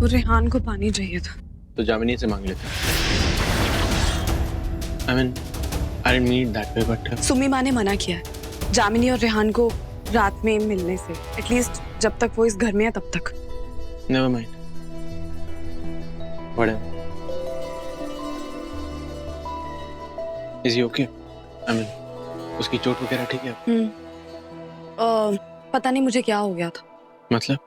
रेहान को पानी चाहिए था। तो जामिनी से मांग लेते। I mean, I didn't mean that way, but Sumi माँ ने मना किया है जामिनी और रेहान को रात में मिलने से, एटलीस्ट जब तक वो इस घर में है तब तक। never mind. Whatever. Is he okay? I mean, उसकी चोट वगैरह ठीक है? पता नहीं मुझे क्या हो गया था। मतलब?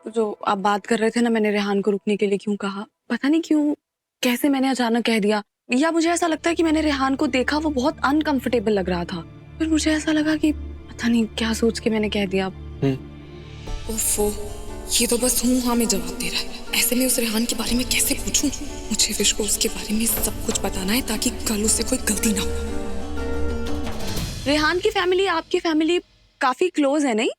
जो आप बात कर रहे थे ना, मैंने रेहान को रुकने के लिए क्यों कहा, पता नहीं क्यों, कैसे मैंने अचानक कह दिया, या मुझे ऐसा लगता है कि मैंने रेहान को देखा, वो बहुत अनकंफर्टेबल लग रहा था, फिर मुझे ऐसा लगा कि पता नहीं क्या सोच के मैंने कह दिया। ओफो, ये तो बस हूँ हाँ में जवाब दे रहा है। ऐसे में उस रेहान के बारे में कैसे पूछूं? मुझे विश को उसके बारे में सब कुछ बताना है ताकि कल उससे कोई गलती ना हो। रेहान की फैमिली आपकी फैमिली काफी क्लोज है नहीं?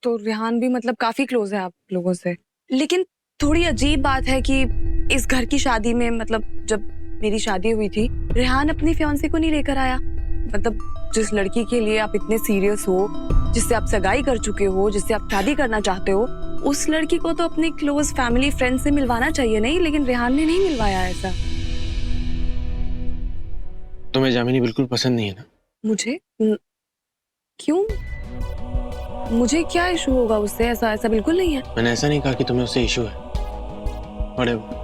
तो रेहान भी मतलब काफी क्लोज है आप लोगों से। लेकिन थोड़ी अजीब बात है कि इस घर की शादी में, मतलब जब मेरी शादी हुई थी, रेहान अपनी फियांसे को नहीं लेकर आया। मतलब जिस लड़की के लिए आप इतने सीरियस हो, जिससे आप सगाई कर चुके हो, जिससे आप शादी करना चाहते हो, उस लड़की को तो अपनी क्लोज फैमिली फ्रेंड से मिलवाना चाहिए नहीं? लेकिन रेहान ने नहीं मिलवाया ऐसा। तुम्हें जामिनी बिल्कुल पसंद नहीं है ना? मुझे क्यों? मुझे क्या इशू होगा उससे? ऐसा बिल्कुल नहीं है। मैंने ऐसा नहीं कहा कि तुम्हें उससे इशू है। Whatever.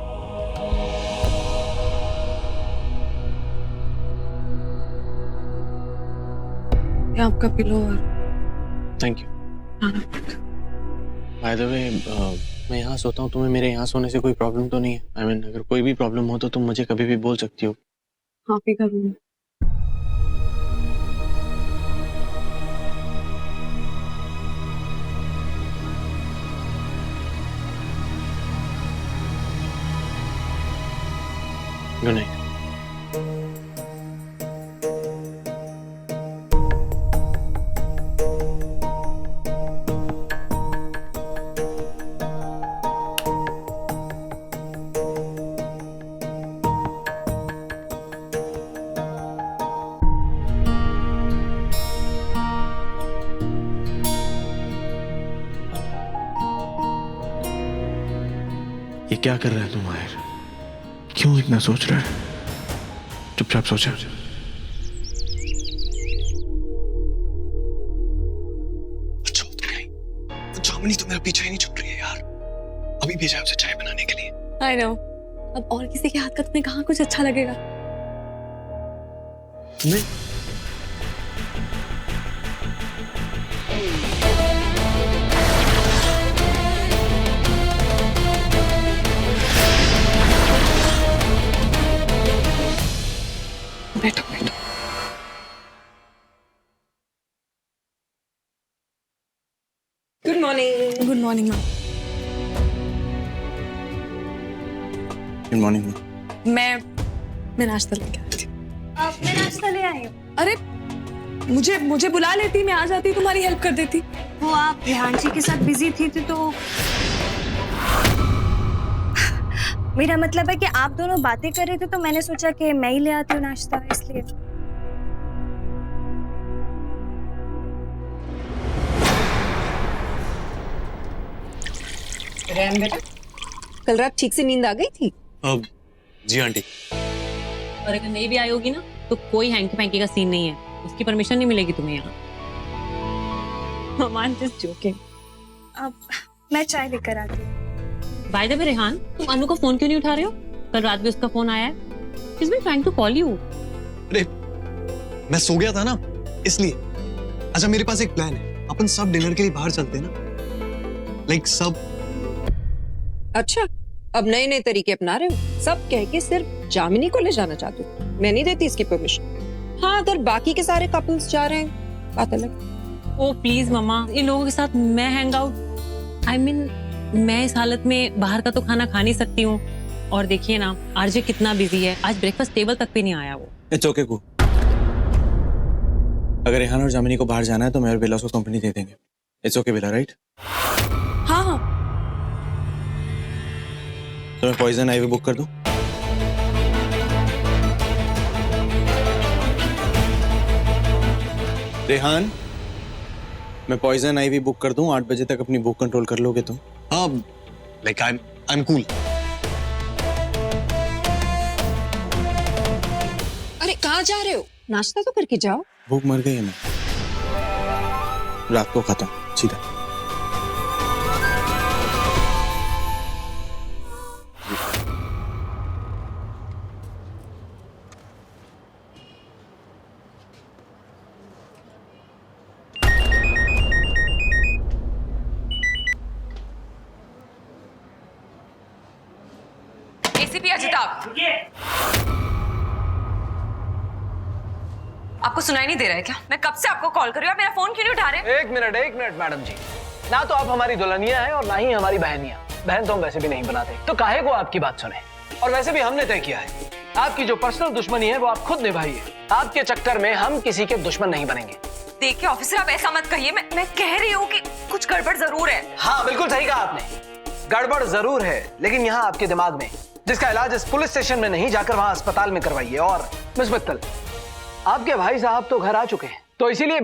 ये आपका पिलो और Thank you. By the way, मैं यहाँ सोता हूँ, तुम्हें मेरे यहाँ सोने से कोई प्रॉब्लम तो नहीं है? I mean, अगर कोई भी प्रॉब्लम हो तो तुम मुझे कभी भी बोल सकती हो। आप ही का रूम है। Good night. ये क्या कर रहा है तू माहिर? क्यों इतना सोच रहा है? चुपचाप सोचा। जामिनी तो मेरा पीछा ही नहीं छूट रही है यार। अभी भेजा है उसे चाय बनाने के लिए। I know. अब और किसी के हाथ का तुम्हें कहाँ कुछ अच्छा लगेगा? नहीं। बैठो बैठो। Good morning. Good morning ma'am. Good morning. मैं नाश्ता लेके आई थी। मैं नाश्ता ले आई हूँ। अरे मुझे बुला लेती, मैं आ जाती, तुम्हारी हेल्प कर देती। वो आप रेहान जी के साथ बिजी थी तो मेरा मतलब है कि आप दोनों बातें कर रहे थे तो मैंने सोचा कि मैं ही ले आती हूँ नाश्ता, इसलिए। रैम बेटा, कल रात ठीक से नींद आ गई थी? जी आंटी। और अगर नहीं भी आई होगी ना तो कोई हैंकी पैंकी का सीन नहीं है, उसकी परमिशन नहीं मिलेगी तुम्हें यहाँ। I'm just joking. अब मैं चाय लेकर आती हूँ। By the way, रेहान, तुम अनु को फोन क्यों नहीं उठा रहे हो? कल रात भी उसका फोन आया है। She's been trying to call you. अरे मैं सो गया था ना, इसलिए। अच्छा मेरे पास एक प्लान है, अपन सब डिनर के लिए बाहर चलते हैं ना, लाइक सब। अच्छा, अब नए नए तरीके अपना रहे हो। सब कह के सिर्फ जामिनी को ले जाना चाहते हो। मैं नहीं देती इसकी परमिशन। हाँ, अगर बाकी के सारे कपल्स जा रहे हैं, बात अलग। ओ प्लीज मम्मा, इन लोगों के साथ मैं हैंग आउट, I mean, मैं इस हालत में बाहर का तो खाना खा नहीं सकती हूँ। और देखिए ना, आरजे कितना बिजी है, आज ब्रेकफास्ट टेबल तक भी नहीं आया वो। इट्स ओके कू। अगर रेहान और जामिनी को बाहर जाना है तो मैं और बेला उसको कंपनी दे देंगे। It's okay Bela, right? हाँ हाँ। तो मैं पॉइजन आइवी बुक कर दूं? रेहान, मैं पॉइजन आइवी बुक कर दूं? 8 बजे तक अपनी भूख कंट्रोल कर लोगे तुम? हाँ, लाइक आई एम कूल। कहाँ जा रहे हो? नाश्ता तो करके जाओ। भूख मर गई है मैं, रात को खाता हूँ सीधा। एसीपी अजिताभ, आपको सुनाई नहीं दे रहा है क्या? मैं कब से आपको कॉल कर रही हूँ, आप मेरा फोन क्यों नहीं उठा रहे? एक मिनट मैडम जी, ना तो आप हमारी दुल्हनिया हैं और ना ही हमारी बहनियां। बहन तो हम वैसे भी नहीं बनाते, तो काहे को आपकी बात सुने। और वैसे भी हमने तय किया है, आपकी जो पर्सनल दुश्मनी है वो आप खुद निभाइए। आपके चक्कर में हम किसी के दुश्मन नहीं बनेंगे। देखिए ऑफिसर, आप ऐसा मत कहिए, मैं कह रही हूँ कि कुछ गड़बड़ जरूर है। हाँ बिल्कुल सही कहा आपने, गड़बड़ जरूर है, लेकिन यहाँ आपके दिमाग में, जिसका इलाज इस पुलिस स्टेशन में नहीं जाकर वहां अस्पताल में करवाइए। और मिस मित्तल, आपके भाई साहब तो घर आ चुके हैं, तो इसीलिए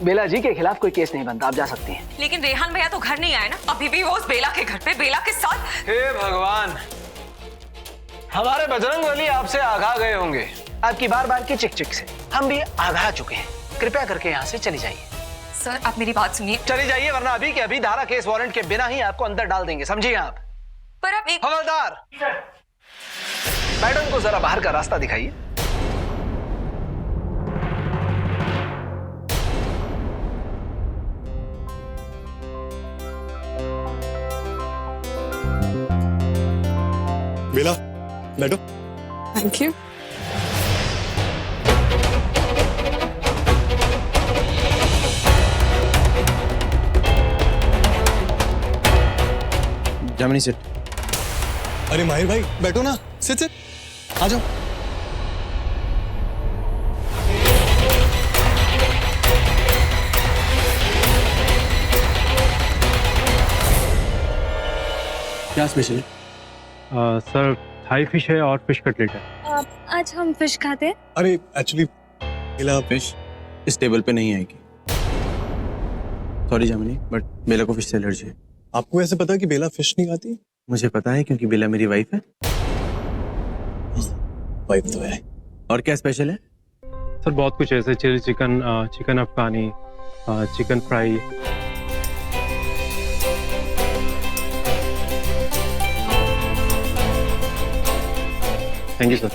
बेला जी के खिलाफ कोई केस नहीं बनता, आप जा सकती हैं। लेकिन रेहान भैया तो घर नहीं आए ना, अभी भी वो उस बेला के घर पे बेला के साथ। हे भगवान, हमारे बजरंगबली आपसे आगा गए होंगे। आपकी बार बार की चिक चिक से हम भी आगा चुके हैं। कृपया करके यहाँ से चली जाइए। सर आप मेरी बात सुनिए। चली जाइए, वरना अभी के अभी धारा केस वारंट के बिना ही आपको अंदर डाल देंगे, समझिए आप। पर आप एक हवलदार, मैडम को जरा बाहर का रास्ता दिखाइए। बेला, बैठो। Thank you. जामिनी सिट। अरे माहिर भाई, बैठो ना, सिट आ जाओ। क्या स्पेशल है? सर थाई फिश है और फिश कटलेट है। आज हम फिश खाते हैं। अरे एक्चुअली बेला, फिश इस टेबल पे नहीं आएगी। सॉरी जामिनी, बट बेला को फिश से एलर्जी है। आपको ऐसे पता है कि बेला फिश नहीं खाती? मुझे पता है क्योंकि बेला मेरी वाइफ है। वाइफ तो है। और क्या स्पेशल है? सर बहुत कुछ है, जैसे chilli chicken, chicken Afghani, chicken fry. Thank you sir.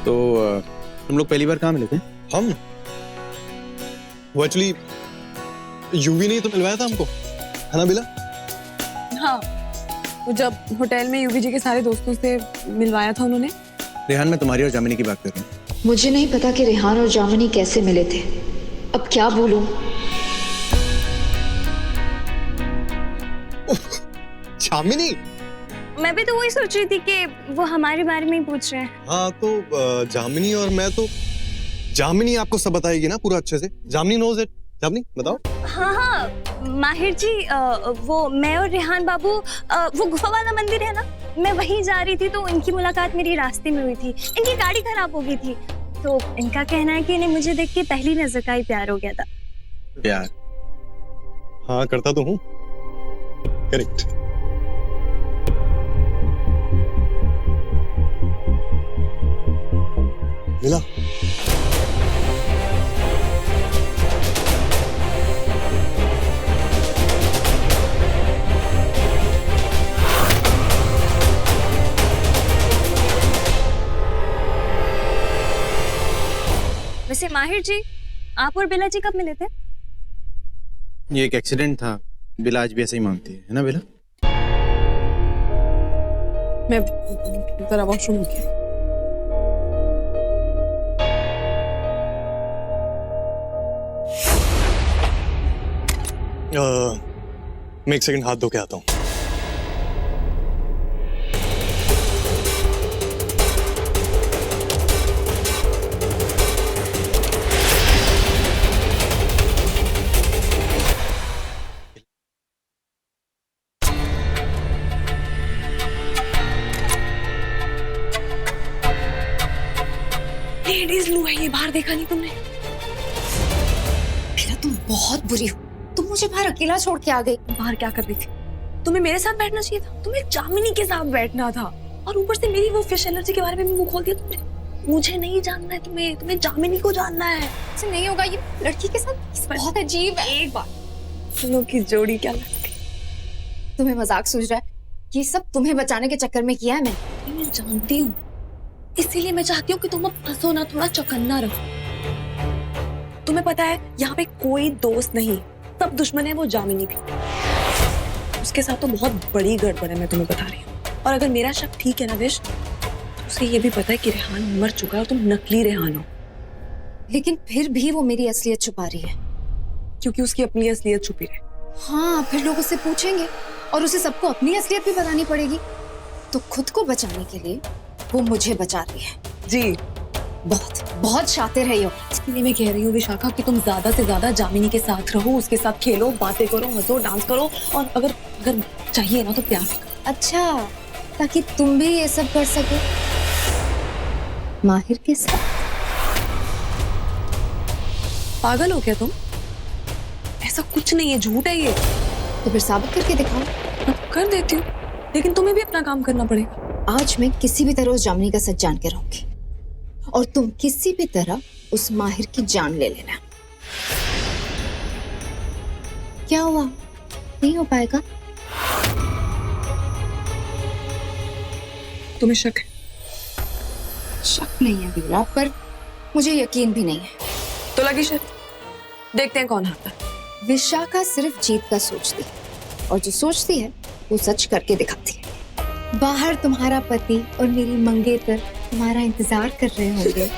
तो तुम लोग पहली बार कहाँ मिले थे? हम वो एक्चुअली यूवी ने तो मिलवाया था हमको, है ना बेला? हाँ, वो जब होटल में यूवी जी के सारे दोस्तों से मिलवाया था उन्होंने। रेहान, मैं तुम्हारी और जामिनी की बात कर रहा हूँ। मुझे नहीं पता कि रेहान और जामिनी कैसे मिले थे। अब क्या बोलूं? जामिनी? मैं भी तो वही सोच रही थी कि वो हमारे बारे में ही पूछ रहे हैं। हाँ तो जामिनी और मैं तो, जामिनी आपको सब बताएगी ना पूरा अच्छे से। जामिनी नोज इट। जामिनी बताओ। हाँ हाँ माहिर जी, वो मैं और रेहान बाबू, वो गुफा वाला मंदिर है ना, मैं वहीं जा रही थी तो इनकी मुलाकात मेरी रास्ते में हुई थी। इनकी गाड़ी खराब हो गई थी, तो इनका कहना है कि इन्हें मुझे देख के पहली नजर का ही प्यार हो गया था। प्यार? हाँ करता तो हूँ। करेक्ट। मिला? वैसे माहिर जी, आप और बेला जी कब मिले थे? ये एक एक्सीडेंट था। बेला आज भी ऐसा ही मांगती है ना बेला? मैं जरा वॉशरूम में गई। मैं एक सेकंड हाथ धो के आता हूँ। लेडीज लू है ये, बाहर देखा नहीं तुमने? बेला तुम बहुत बुरी हो। तुम मुझे बाहर अकेला छोड़ के आ गई। बाहर क्या कर रही थी? तुम्हें मेरे साथ बैठना चाहिए था, तुम्हें जामिनी के साथ बैठना था। और ऊपर से मेरी वो फिश एलर्जी के बारे में मुंह खोल दिया तुमने। मुझे नहीं जानना है तुम्हें, तुम्हें जामिनी को जानना है। ऐसे नहीं होगा, ये लड़की के साथ बहुत अजीब है। एक बार तुम लोग की जोड़ी क्या लगती? तुम्हें मजाक सूझ रहा है? ये सब तुम्हें बचाने के चक्कर में किया है मैंने। मैं जानती हूँ, इसीलिए मैं चाहती हूँ कि तुम अब फंसो ना, थोड़ा चौकन्ना रहो। तुम्हें पता है यहाँ पे कोई दोस्त नहीं, सब दुश्मन है, वो जामिनी भी। उसके साथ तो बहुत बड़ी गड़बड़ है, मैं तुम्हें बता रही हूँ। और अगर मेरा शक ठीक है ना विश, तो उसे ये भी पता है कि रेहान मर चुका है और तुम नकली रेहान हो। लेकिन फिर भी वो मेरी असलियत छुपा रही है। क्योंकि उसकी अपनी असलियत छुपी रहे। हाँ, फिर लोग उससे पूछेंगे और उसे सबको अपनी असलियत भी बतानी पड़ेगी। तो खुद को बचाने के लिए वो मुझे बचा रही है। जी, बहुत बहुत शातिर है यो। इसलिए मैं कह रही हूँ विशाखा कि तुम ज्यादा से ज्यादा जामिनी के साथ रहो, उसके साथ खेलो, बातें करो, हंसो, डांस करो, और अगर अगर चाहिए ना तो प्यार से करो। अच्छा, ताकि तुम भी ये सब कर सको माहिर के साथ। पागल हो क्या तुम? ऐसा कुछ नहीं है, झूठ है ये। तो फिर साबित करके दिखाओ। कर देती हूँ, लेकिन तुम्हें भी अपना काम करना पड़ेगा। आज मैं किसी भी तरह उस जामिनी का सच जान के रहूंगी, और तुम किसी भी तरह उस माहिर की जान ले लेना। क्या हुआ? नहीं हो पाएगा? तुम्हें शक है? शक नहीं है वीरा, पर मुझे यकीन भी नहीं है। तो लगी शर्त, देखते हैं कौन हारता है। विशाखा सिर्फ जीत का सोचती है, और जो सोचती है वो सच करके दिखाती है। बाहर तुम्हारा पति और मेरी मंगेतर तुम्हारा इंतजार कर रहे होंगे।